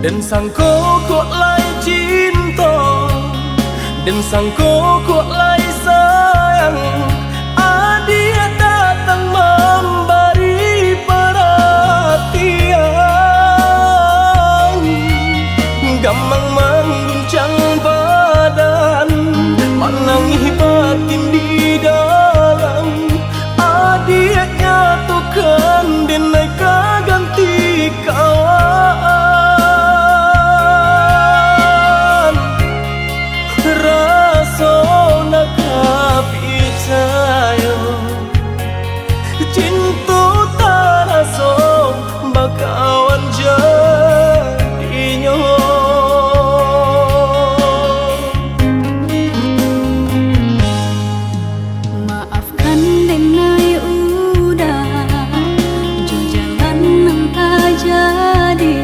Dan sangko kok lai cinta, dan sangko kok lai sayang. Dia datang memberi perhatian, gampang mengguncang badan, menangis batin di dalam. Dia nyatukan denai ganti kawan. Rasa nak percaya cinta tak rasa bakawan jadinya. Maafkan denai udah jo jalan nang tak jadi.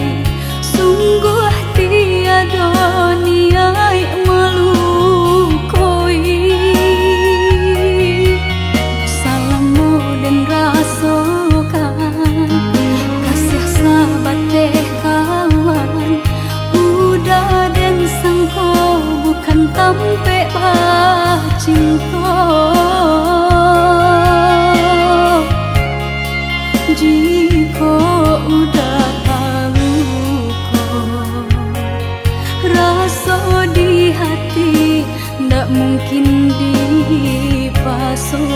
Sungguh tiada niat melukoi. Salahmu dan rasakan kasih sahabat teh kawan. Udah dan sangko bukan tampe bah cinta. Jika udah tahu kok rasa di hati ndak mungkin dipasung.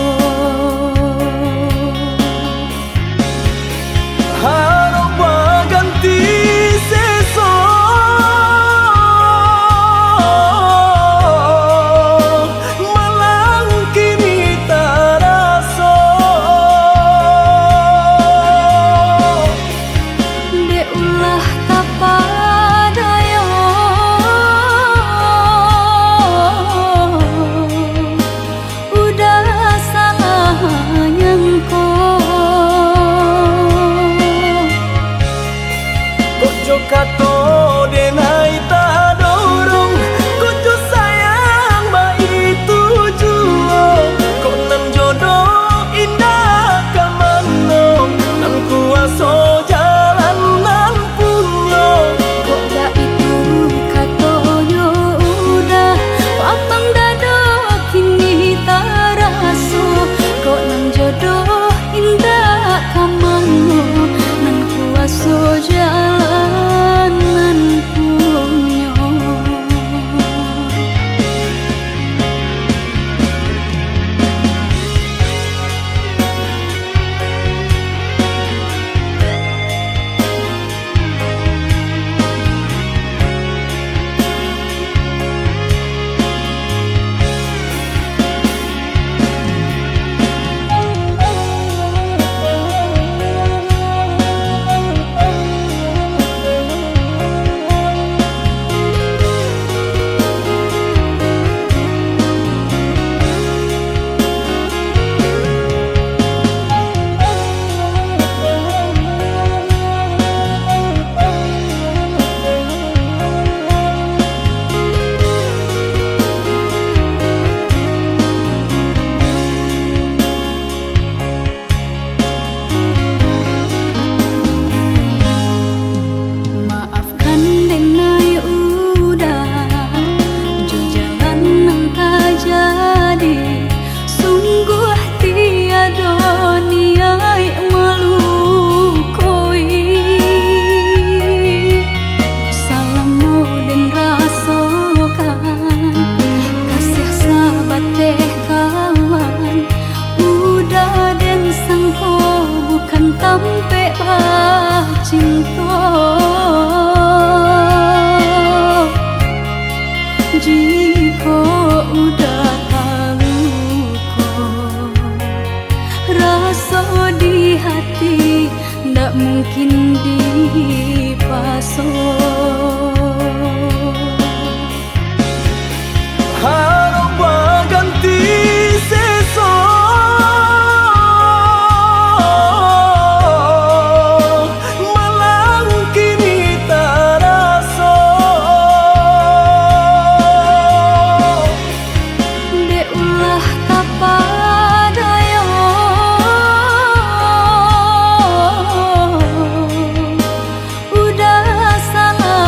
Harap ganti sesok, malang kini tak rasa. Dek ulah tapadaya, udah salah nyangko. Kojo kato denai tak dorong, kojo sayang ba itu jua. Kok nan jodoh indah kamano, nan kuaso jalan nan punya. Kok dah itu katonyo udah papang dado kini tak rasa. Kok nang jodoh indah kamango, nan kuaso jalan nan punya. Maafkan denai udah jo jalan nang tak jadi. Sungguh tiada niat melukoi. Salahmu dan rasakan kasih sahabat teh kawan. Udah dan sangko bukan tampe bah cinta. Jika udah tahu kok rasa di hati ndak mungkin dipasung. Harap ganti sesok, malang kini tak rasa. Dek ulah tapadaya, udah salah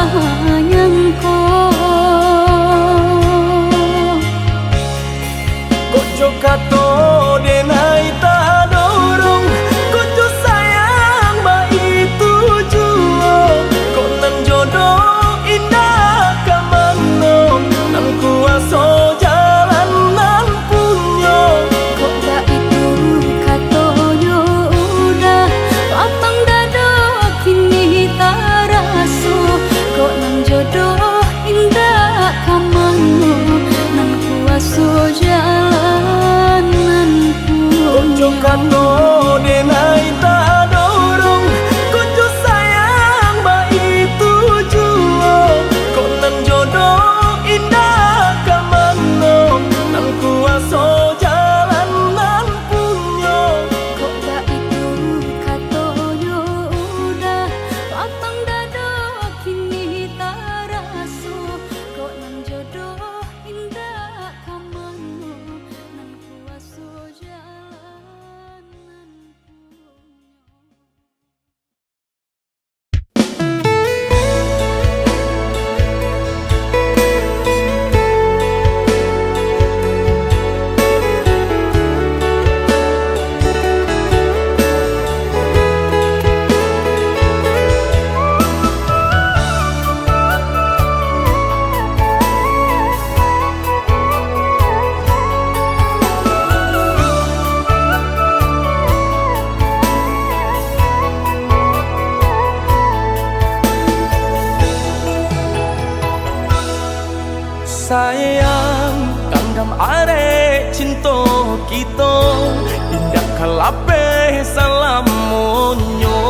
kalape salam monyo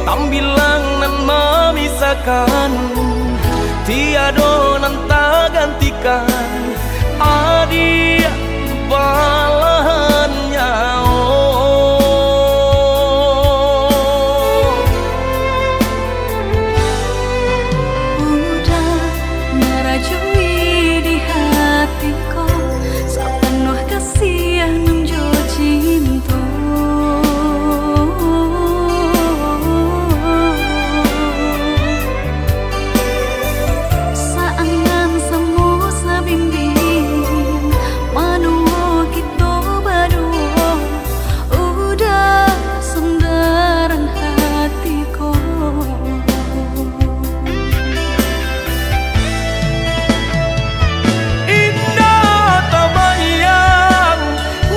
tambilang nan memisahkan tiado nan tak gantikan adia balahannya Udah merajui di hatiku sepenuh kasih nan jo cinta Saangan semu sabimbing manuo kita berdua udah sendaran hatiku indah tak bayang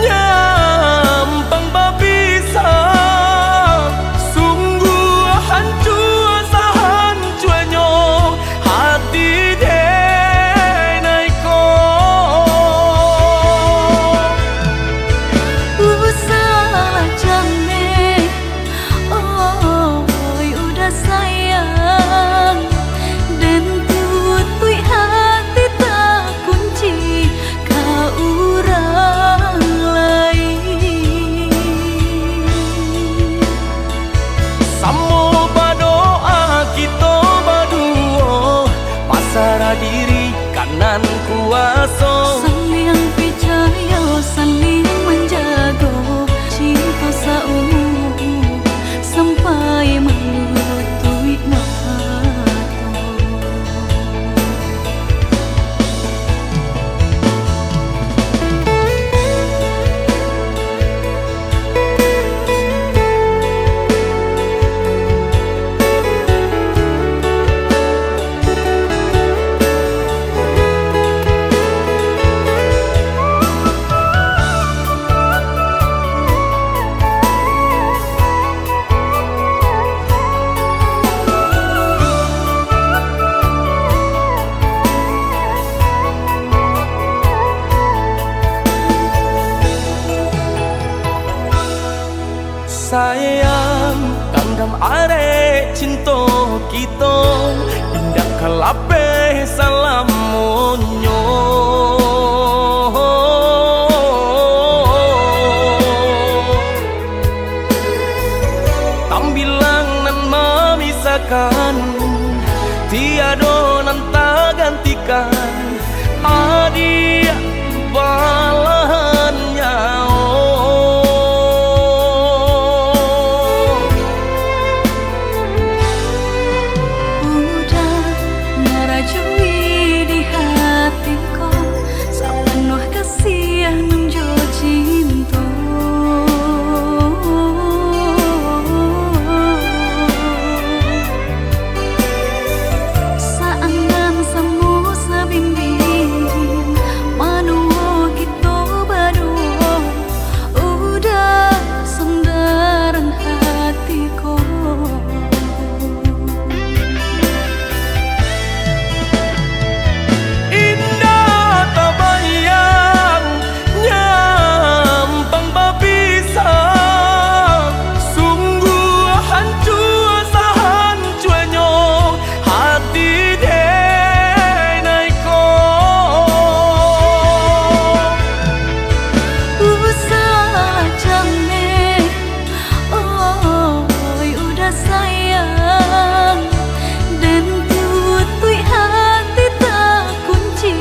nyampang babisang sungguh hancur sahancurnya hati denaiku salah jane oi udah sayang dan tutui hati tak kunci kau orang lain Samo berdoa kita berdua pasrah diri kanan kuasa saling percaya saling menjaga cinta seumur sampai melutui mata sayang kanggam are cinta kita indah kalape salam monyo tambilang nan memisahkan tiado nan tak gantikan adia balahannya udah merajui di hatiku sepenuh kasih nan jo cinta saangan semu sabimbing manuo kita berdua udah sendaran hatiku indah tak bayang nyampang babisang sungguh hancur sahancurnya hati denaiku salah jane oi udah sayang dan tutui hati tak kunci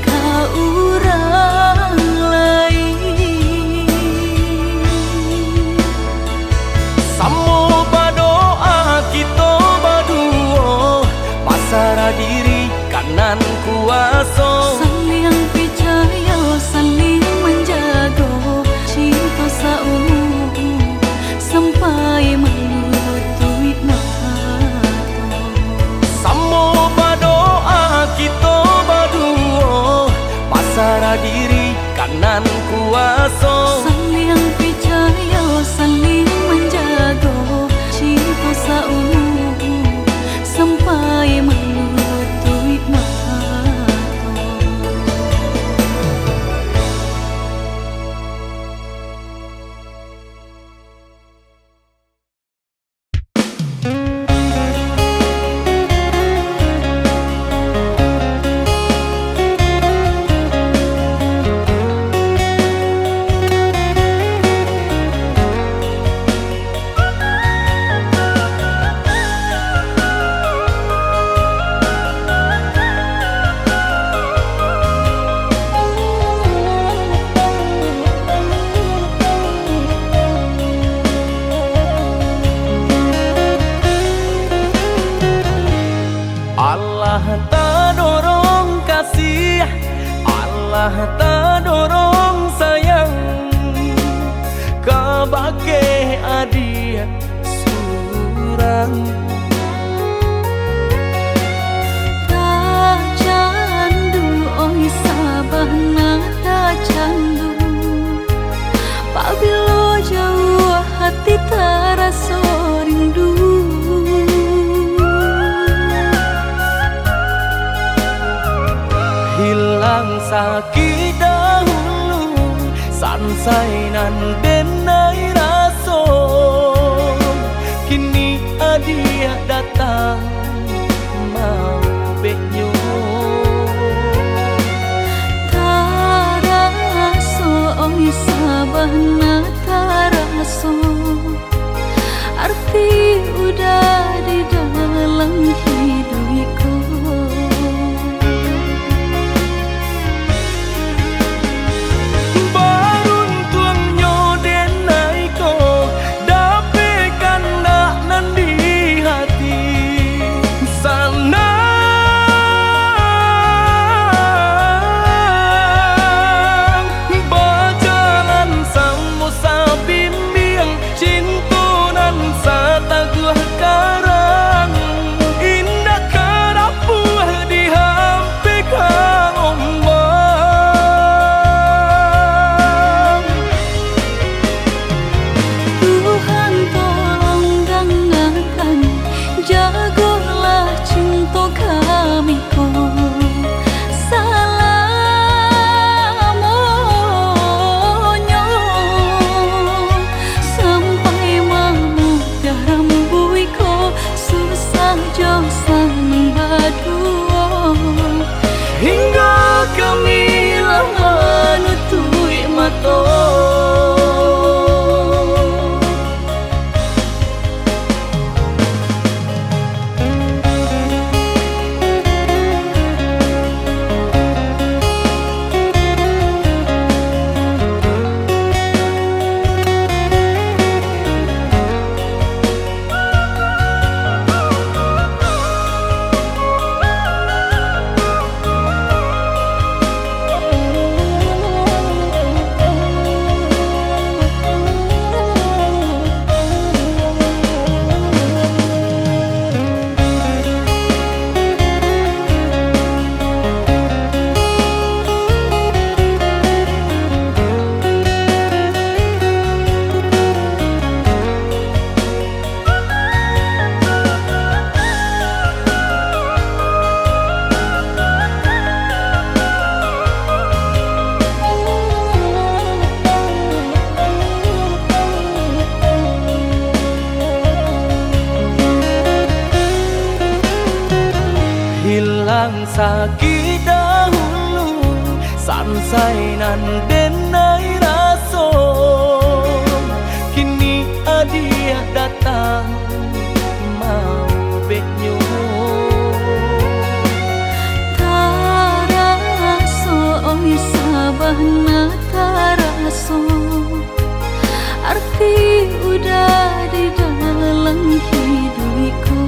kau orang lain Samo berdoa kita berdua pasrah diri kanan kuasa saling percaya saling menjaga cinta seumur sampai melutui mata Samo berdoa kita berdua pasrah diri kanan kuasa saling percaya saling menjaga cinta seumur sampai melutui mata Allah tak dorong kasih, Allah tak dorong sayang, kabake adik surang. Tak candu oi sabahna tak candu, pabilo jauh hati terasa rindu. Hilang sakit dahulu, sansainan denai raso, kini adia datang mau beknyo. Taraso oi sabahna taraso, arti udah di dalam hidupku. Hingga kami lama nutui mata. Hilang sakit dahulu, sansainan denai raso, kini adia datang mau beknyo. Taraso oi sabahna taraso, arti udah di dalam hidupku.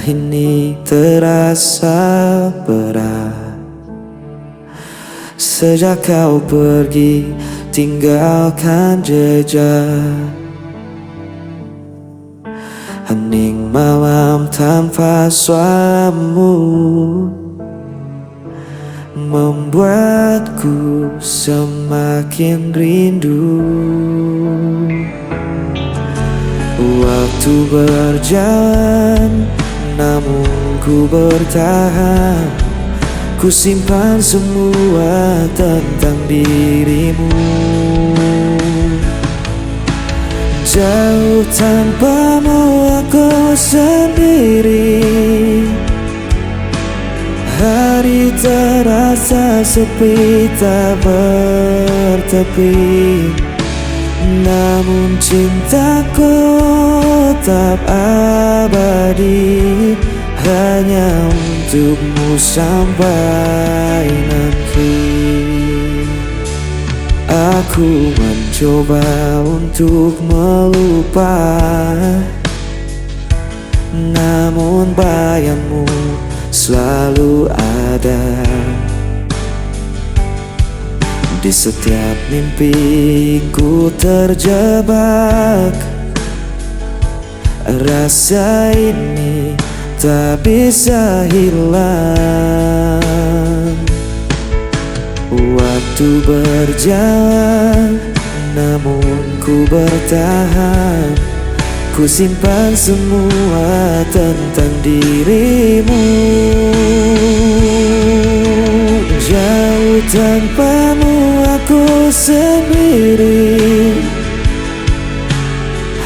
ini terasa berat. Sejak kau pergi tinggalkan jejak. Hening malam tanpa suaramu membuatku semakin rindu. Waktu berjalan, namun ku bertahan. Ku simpan semua tentang dirimu. Jauh tanpamu aku sendiri. Hari terasa sepi tak bertepi. Namun cintaku tetap abadi, hanya untukmu sampai nanti. Aku mencoba untuk melupa, namun bayangmu selalu ada. Di setiap mimpiku terjebak. Rasa ini tak bisa hilang. Waktu berjalan, namun ku bertahan. Ku simpan semua tentang dirimu. Jauh tanpamu aku sendiri.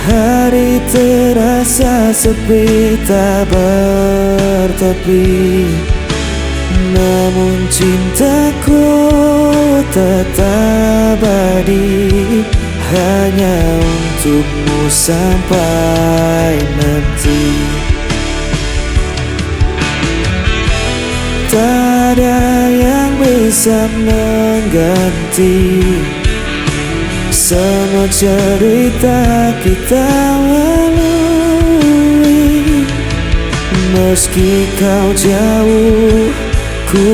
Hari terasa sepi tak bertepi. Namun cintaku tetap abadi, hanya untukmu sampai nanti. Tak ada yang bisa mengganti semua cerita kita lalui. Meski kau jauh, ku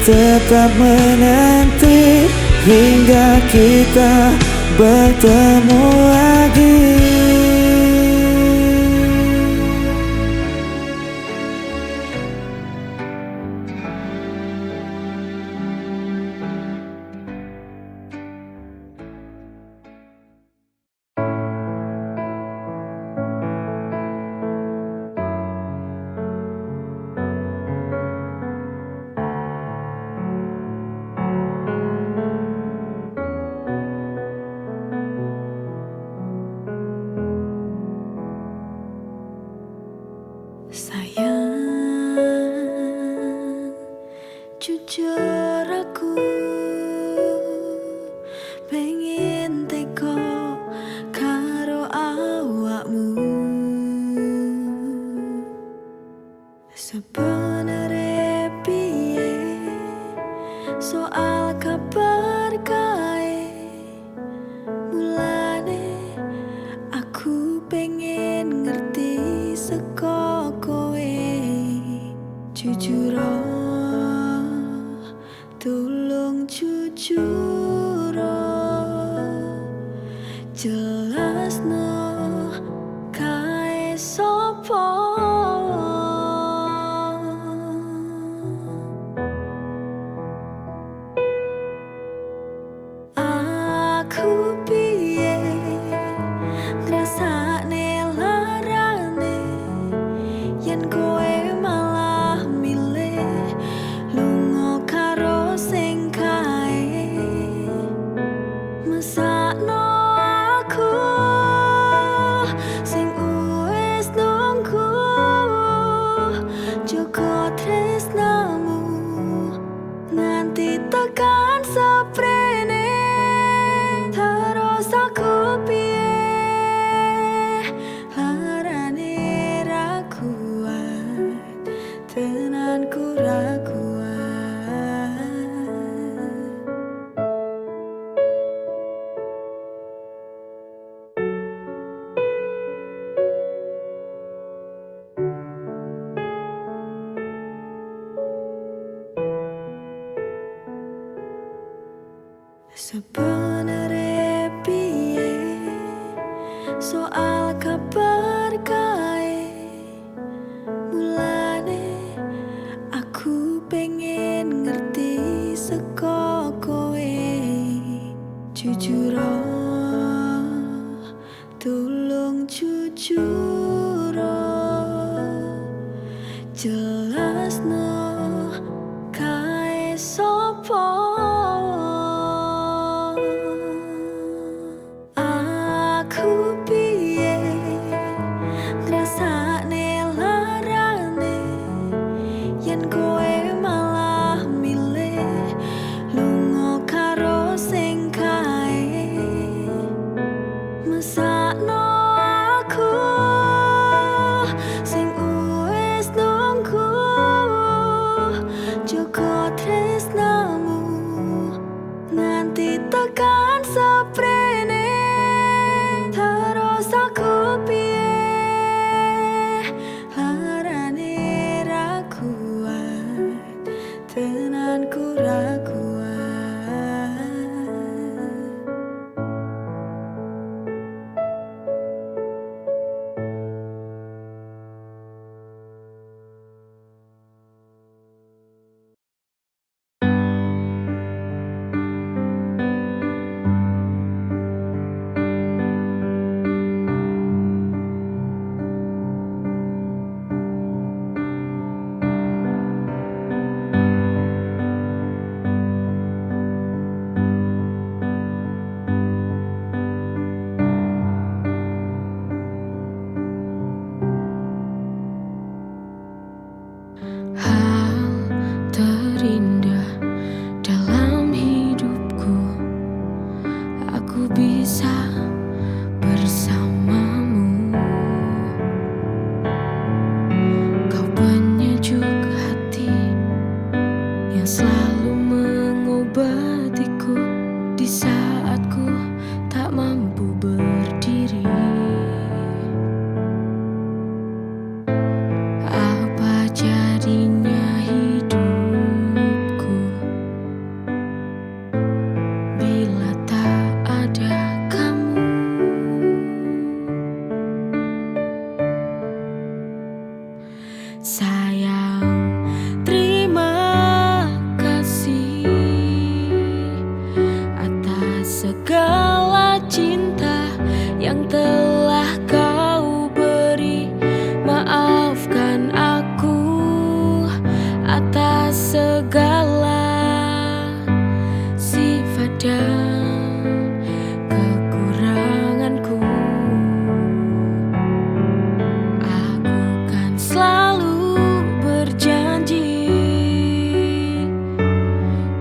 tetap menanti hingga kita bertemu lagi. Sayang, jujur aku pengen teko karo awakmu. Sebenere piye soal kabar kae, mulane aku pengen ngerti saka kowe. Jujur tolong jujur jelasno kae sapa. Aku piye ngrasakne larane yen kowe malah milih lunga karo sing kae. Mesakno aku sing wis nunggu, joko tresnamu nganti tekan seprene. Terus aku piye larane ra kuat, tenanku ra kuat. Sebenere piye soal kabar kae, mulane aku pengen ngerti saka kowe. Jujur tolong jujur jelasno kae sapa. Aku piye ngrasakne larane yen kowe malah milih lunga karo sing kae. Mesakno aku sing wis nunggu joko tresnamu nganti tekan seprene. Terus aku piye larane ra kuat, tenanku ra kuat. Hal terindah dalam hidupku, aku bisa bersamamu. Kau penyejuk hati yang selalu mengobatiku di saat ku tak mampu berdiri. Apa jadinya hidupku bila tak ada kamu? Sayang, terima kasih atas segala cinta yang telah kau beri. Maafkan aku atas segala sifat dan kekuranganku. Aku kan selalu berjanji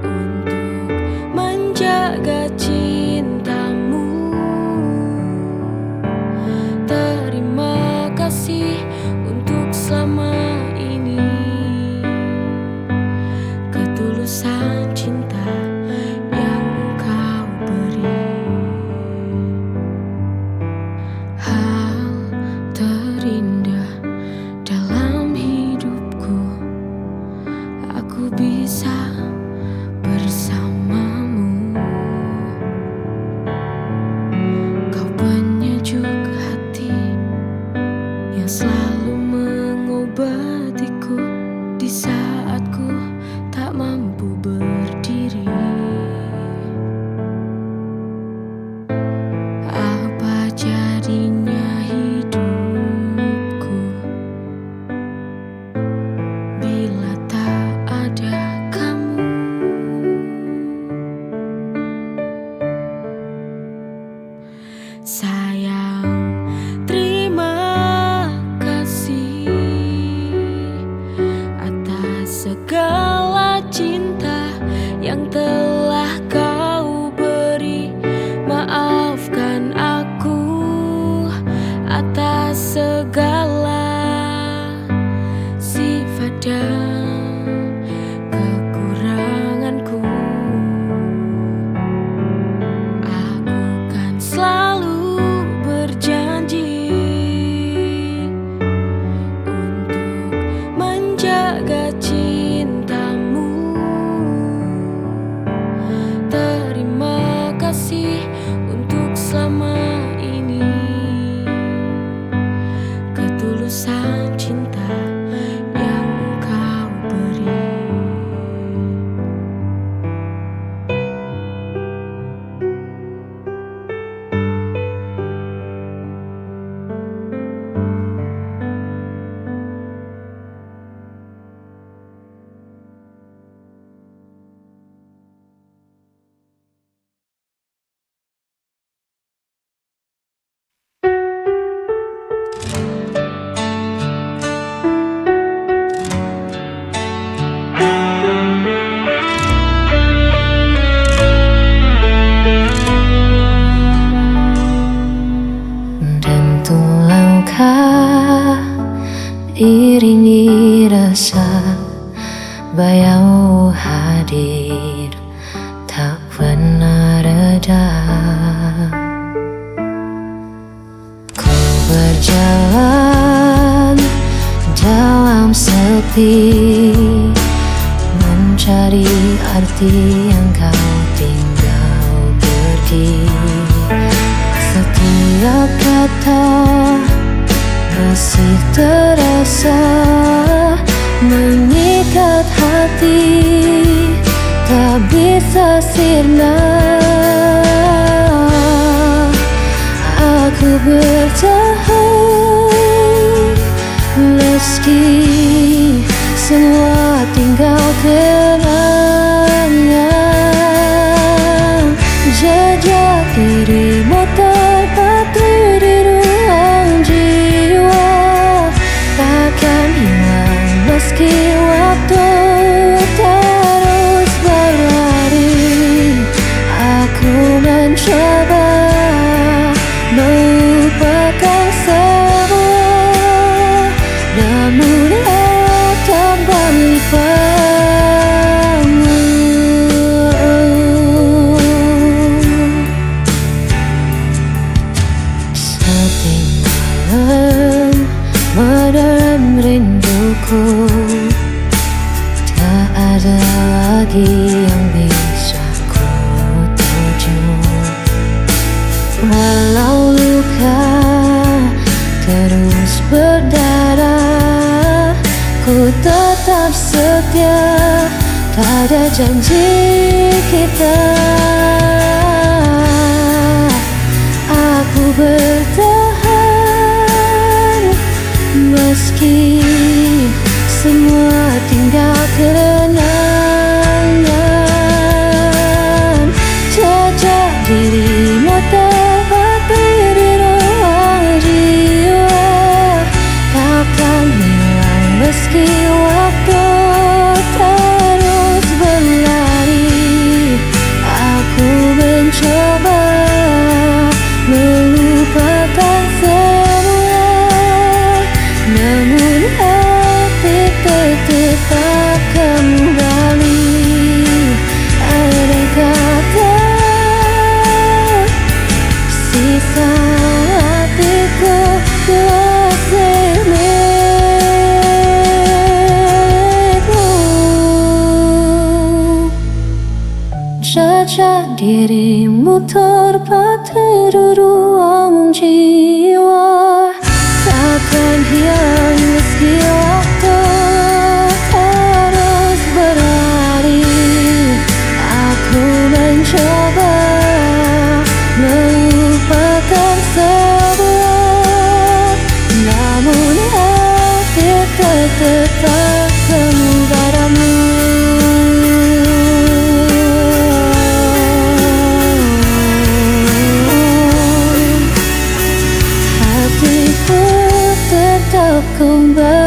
untuk menjaga cintamu. Terima kasih untuk selama ini, ketulusan cinta yang engkau beri. Hal terindah dalam hidupku, aku bisa bersamamu. Kau penyejuk hati yang selalu mengobatiku di saat ku tak mampu berdiri. Apa jadinya hidupku bila tak ada kamu? Sayang, terima kasih atas segala rasa bayangmu hadir tak pernah reda. Ku berjalan dalam sepi, mencari arti yang kau tinggal pergi. Setiap kata masih terasa mengikat hati, tak bisa sirna. Aku bertahan meski semua tinggal kenangan. Jejak dirimu terpatri di ruang jiwa, takkan hilang meski waktu terus berlari. Aku mencoba melupakan semua, namun tak berlimpahmu. Setiap malam medalam rinduku, tak ada lagi yang bisa ku tuju. Walau luka terus berdarah, ku tetap setia pada janji kita. Aku bertahan meski semua tinggal kenangan. Jejak dirimu terpatri di ruang jiwa, takkan hilang meski waktu terus berlari. Aku mencoba melupakan semua, namun hati tetap kembali. Ada kata sisa hatiku masih milikmu. Jejak dirimu terpatri di ruang jiwa, takkan hilang meski waktu terus berlari. Aku mencoba melupakan semua, namun hati tetap kembali. Hatiku tetap kembali.